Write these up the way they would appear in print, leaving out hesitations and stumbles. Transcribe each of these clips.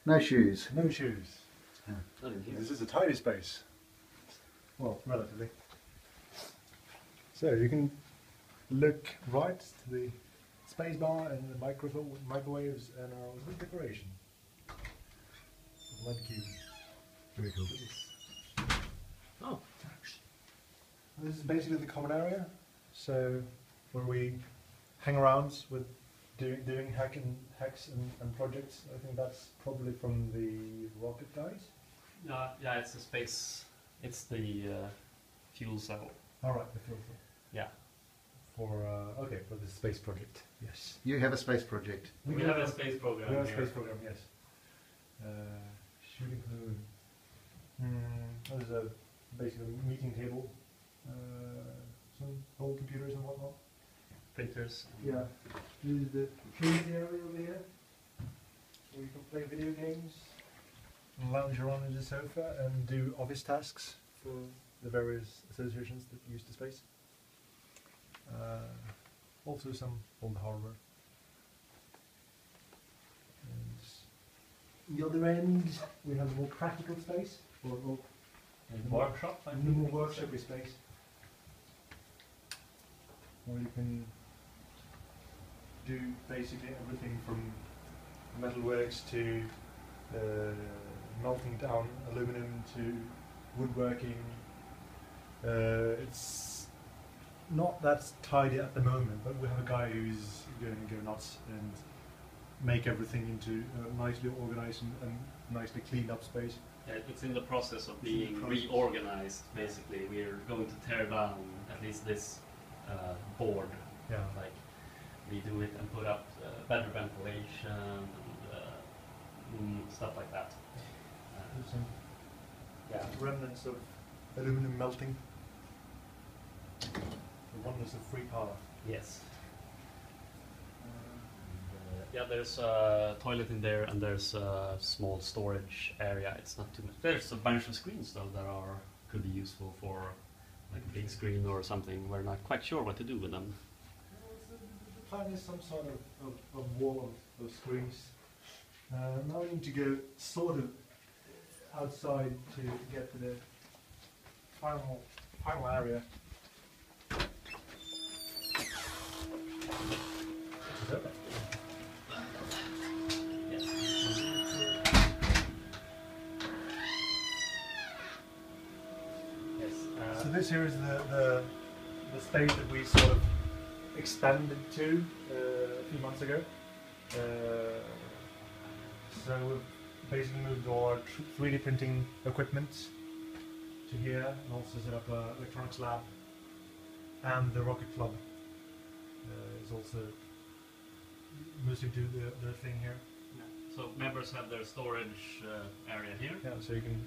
No shoes. No shoes. Not in here. This is a tiny space. Well, relatively. So you can look right to the space bar and the microwaves and our little decoration. Mud cube. Very cool. Oh. This is basically the common area. So where we hang around with doing hacks and projects. I think that's probably from the rocket guys. Yeah, it's the space. It's the fuel cell. All right, the fuel cell. Yeah. For for the space project. Yes. You have a space project. We have a space program. We have a here. space program. Yes. Shooting for the moon. There's a basically meeting table. Some old computers and whatnot. Printers. Yeah. This is the community area over here, where you can play video games, and lounge around on the sofa and do office tasks for the various associations that use the space. Also some old hardware. And the other end, we have a more practical space for Workshop. I a think. more workshop space, where you can do basically everything from metalworks to melting down aluminum to woodworking. It's not that tidy at the moment, but we have a guy who's going to go nuts and make everything into a nicely organized and nicely cleaned up space. Yeah, it's in the process of being reorganized. Basically, we're going to tear down at least this board. Yeah. Like redo it and put up better ventilation and stuff like that. Some Yeah. remnants of aluminum melting. The wonders of free power. Yes. Yeah, there's a toilet in there, and there's a small storage area. It's not too much. There's a bunch of screens though that could be useful for like a big screen or something. We're not quite sure what to do with them. The plan is some sort of wall of screens. Now we need to go sort of outside to get to the final area. Yes. Yes. So this here is the space that we sort of expanded to a few months ago. So we've basically moved all our 3D printing equipment to here, and also set up an electronics lab, and the rocket club is also mostly do the thing here. Yeah. So members have their storage area here. Yeah, so you can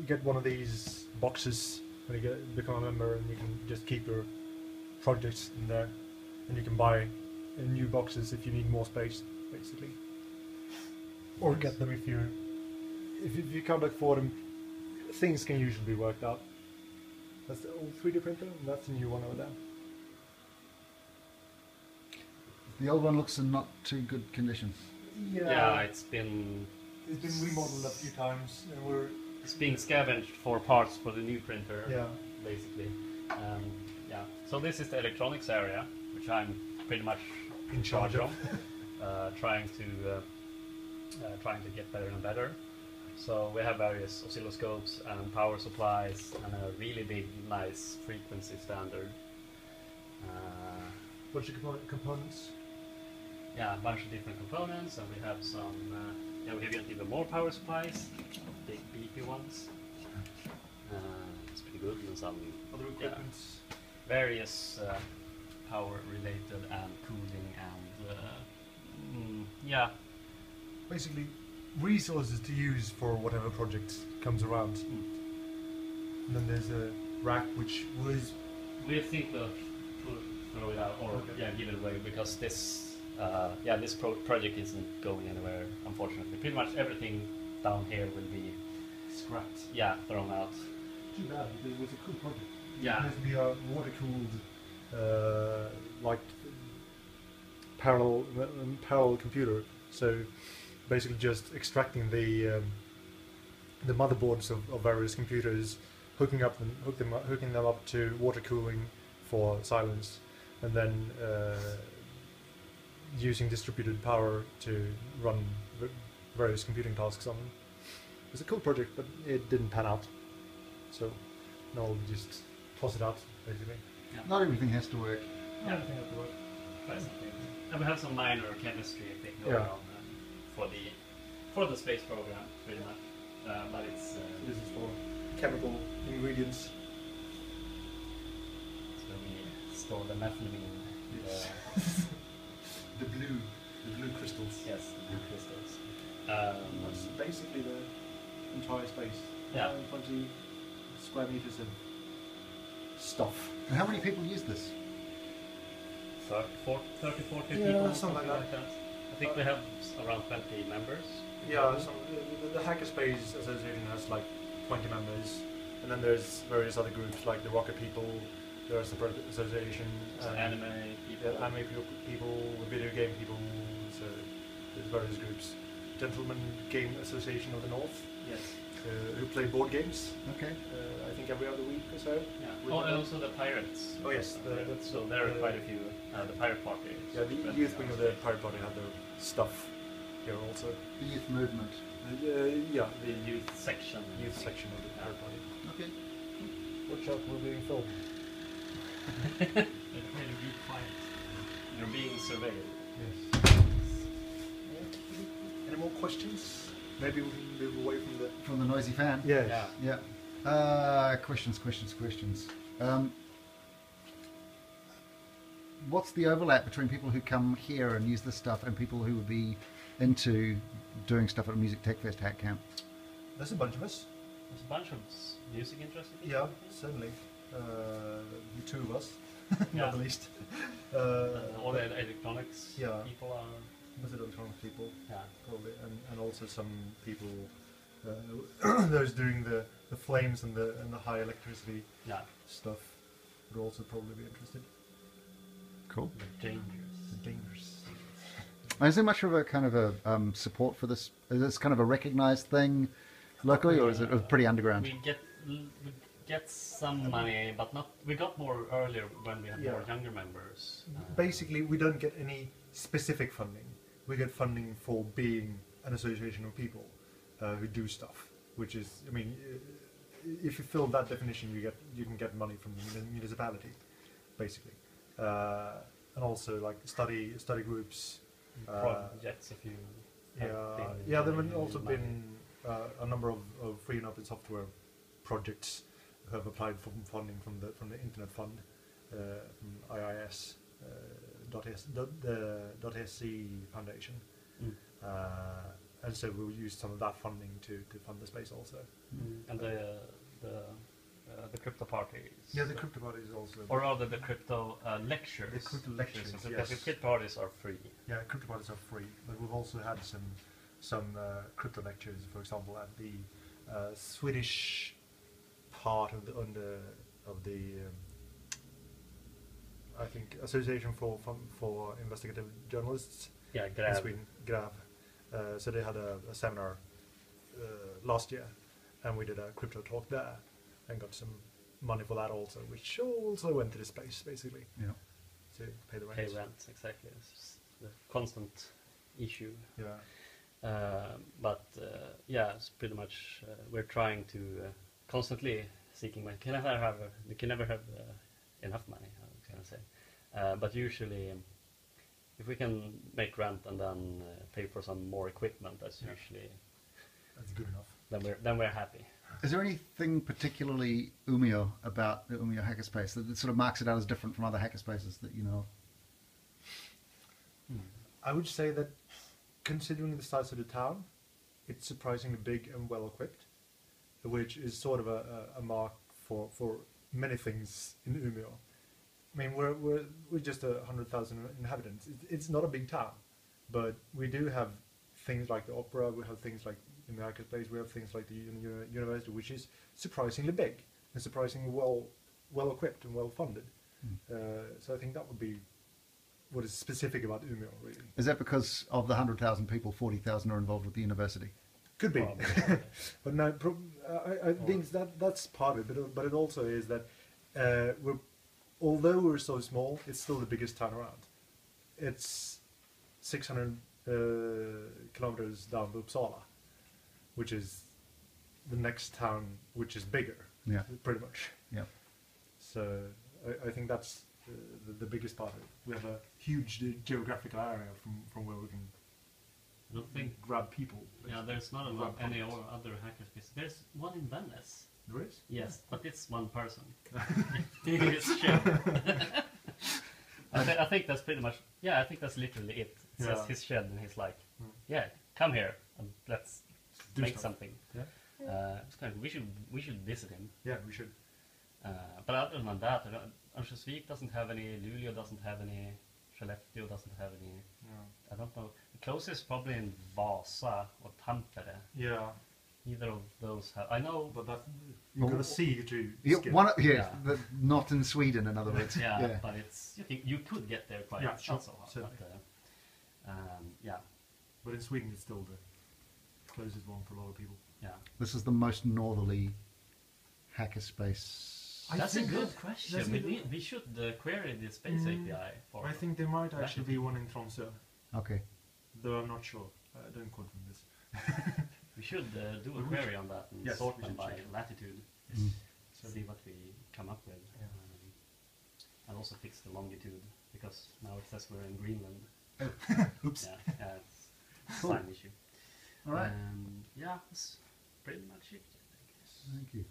get one of these boxes when you become a member, and you can just keep your projects in there, and you can buy new boxes if you need more space, basically, or get them if you can't afford them. Things can usually be worked out. That's the old 3D printer, and that's the new one over there. The old one looks in not too good condition. Yeah, it's been remodeled a few times, and it's being scavenged for parts for the new printer. Yeah. Basically. Yeah. So this is the electronics area, which I'm pretty much in charge of. Trying to get better and better. So we have various oscilloscopes and power supplies and a really big, nice frequency standard. Bunch of components. Yeah, a bunch of different components, and we have some. We have even more power supplies, big beefy ones. It's pretty good, and some Other equipment. Various power related and cooling and Basically, resources to use for whatever project comes around. And then there's a rack which was. We think we'll throw it out or give it away, because this project isn't going anywhere, unfortunately. Pretty much everything down here will be scrapped. Yeah, thrown out. Too bad, because it was a cool project. Yeah. It has to be a water-cooled, like parallel computer. So basically just extracting the motherboards of various computers, hooking them up to water cooling for silence, and then using distributed power to run various computing tasks on them. It was a cool project, but it didn't pan out. So now we'll just toss it out, basically. Yeah. Not everything has to work. Yeah. Everything has to work. Basically. And we have some minor chemistry thing going on for the space program, pretty much. But it's This is for chemical ingredients. so we store the methylamine. Yes. The blue crystals. Yes, the blue crystals. That's basically the entire space. Yeah. 20 square meters of stuff. And how many people use this? 30, 40 Yeah, people, something like that. I think we have around 20 members. Yeah, the Hackerspace Association has like 20 members, and then there's various other groups like the Rocket People, there's the Association, So anime people. yeah, anime people, video game people, so there's various groups. Gentlemen Game Association of the North, Yes. who play board games, Okay. I think every other week or so. Yeah. With Oh, the- and also the pirates. Oh yes, So there are quite a few. The pirate party. is yeah, the spread youth wing out. of the Pirate Party had their stuff here also. The youth movement. Yeah, The youth section. the youth section of the Pirate Party. Okay. Watch out, we're being filmed. You're being surveyed. Yes. Any more questions? Maybe we can move away from the. From the noisy fan. Yes. Yeah. Yeah. Questions. What's the overlap between people who come here and use this stuff and people who would be into doing stuff at a Music Tech Fest Hack Camp? There's a bunch of us. There's a bunch of music interested people. Yeah, certainly. The two of us, Yeah. not the least. All the electronics Yeah. people are. Was it electronic people? Yeah. Probably, and also some people. Those doing the flames and the high electricity Yeah. stuff would also probably be interested. Cool. The dangers. The dangers. Is there much of a kind of a support for this? Is this kind of a recognised thing locally, or is it pretty underground? We get some money, but not. We got more earlier when we had more Yeah. younger members. Basically, we don't get any specific funding. We get funding for being an association of people who do stuff. Which is, I mean, if you fill that definition, you can get money from the municipality, basically, and also like study groups. Projects, if you. Yeah, there have also been a number of free and open software projects who have applied for funding from the Internet Fund, from IIS, .sc Foundation, and so we'll use some of that funding to fund the space also. And the crypto parties. Yeah, the crypto parties also. Or rather, the crypto lectures. The crypto lectures, Because yes. the crypto parties are free. Yeah, crypto parties are free, but we've also had some crypto lectures, for example, at the Swedish part of the I think Association for Investigative Journalists Yeah, in grab. Sweden, GRAV. So they had a seminar last year, and we did a crypto talk there, and got some money for that also, which also went to the space basically Yeah. to pay the rent. Pay rent, exactly. It's the constant issue. Yeah. Yeah, it's pretty much we're trying to constantly seeking money. You can never have enough money, I was gonna say. But usually, if we can make rent and then pay for some more equipment, that's usually That's good enough. then we're happy. Is there anything particularly Umeå about the Umeå hackerspace that sort of marks it out as different from other hackerspaces that you know? I would say that considering the size of the town, it's surprisingly big and well equipped, which is sort of a mark for many things in Umeå. I mean, we're just 100,000 inhabitants. It's not a big town, but we do have things like the opera. We have things like in the Hackerspace. We have things like the university, which is surprisingly big and surprisingly well equipped and well funded. So I think that would be what is specific about Umeå, really. Is that because of the 100,000 people, 40,000 are involved with the university? Could be, Probably. but no, I think that's part of it. But it also is that although we're so small, it's still the biggest town around. It's 600 kilometers down to Uppsala, which is the next town which is bigger. Yeah. Pretty much. Yeah. So I think that's the biggest part of it. We have a huge geographical area from where we can I don't think. grab people. Yeah, there's not a Grab lot any projects. other hackerspace. There's one in Venice. There is? Yes, but it's one person. It's shed. I think that's pretty much. Yeah, I think that's literally it. It says Yeah. his shed, and he's like, Mm. "Yeah, come here and let's Do make stuff. something." Yeah. It's kind of, we should visit him. Yeah, we should. But other than that, Örnsköldsvik doesn't have any. Luleå doesn't have any. Skellefteå doesn't have any. Yeah. I don't know. The closest probably in Vasa or Tampere. Yeah, Neither of those have. I know. but that you've got to see to Yeah, skip. yeah. Not in Sweden, in other words. Yeah, but it's. You could get there quite. Yeah, It's sure, not so hard. certainly. But, yeah, But in Sweden, it's still the closest one for a lot of people. yeah. This is the most northerly hackerspace. I That's a think good that's question. a We should query the space API for. I think there might actually be one in Tromsø, Okay. though I'm not sure. Don't quote me on this. We should do a We query on that and Yes, sort we them should by check. latitude. Mm. So see what we come up with. Yeah. And also fix the longitude because now it says we're in Greenland. Oops. Yeah, it's a Cool. sign issue. All right. Yeah, that's pretty much it. I guess. Thank you.